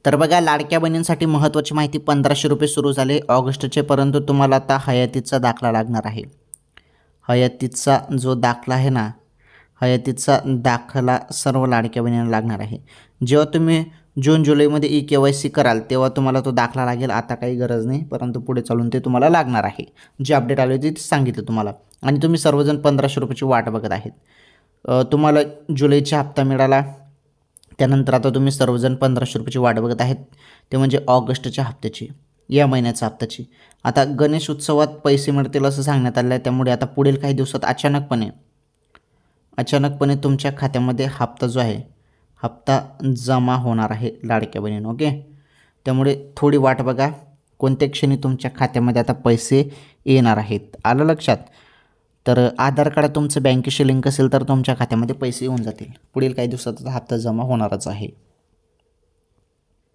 तर बघा, लाडक्या बहिणींसाठी महत्त्वाची माहिती. 1500 रुपये सुरू झाले ऑगस्टचे, परंतु तुम्हाला आता हयातीचा दाखला लागणार आहे. हयातीचा जो दाखला आहे ना, हयातीचा दाखला सर्व लाडक्या बहिणींना लागणार आहे. जेव्हा तुम्ही जून जुलैमध्ये KYC कराल तेव्हा तुम्हाला तो दाखला लागेल. आता काही गरज नाही, परंतु पुढे चालून ते तुम्हाला लागणार आहे. जे अपडेट आले होते ते सांगितलं तुम्हाला. आणि तुम्ही सर्वजण 1500 रुपयाची वाट बघत आहेत. तुम्हाला जुलैचा हप्ता मिळाला, त्यानंतर आता तुम्ही सर्वजण 1500 रुपयाची वाट बघत आहेत, ते म्हणजे ऑगस्टच्या हप्त्याची, या महिन्याच्या हप्त्याची. आता गणेश उत्सवात पैसे मिळतील असं सांगण्यात आलं आहे. त्यामुळे आता पुढील काही दिवसात अचानकपणे तुमच्या खात्यामध्ये हप्ता जो आहे, हप्ता जमा होणार आहे लाडक्या बहिणींनो. ओके, त्यामुळे थोडी वाट बघा. कोणत्या क्षणी तुमच्या खात्यामध्ये आता पैसे येणार आहेत. आलं लक्षात? तर आधार कार्ड तुमचं बँकेशी लिंक असेल तर तुमच्या खात्यामध्ये पैसे येऊन जातील. पुढील काही दिवसात हप्ता जमा होणारच आहे.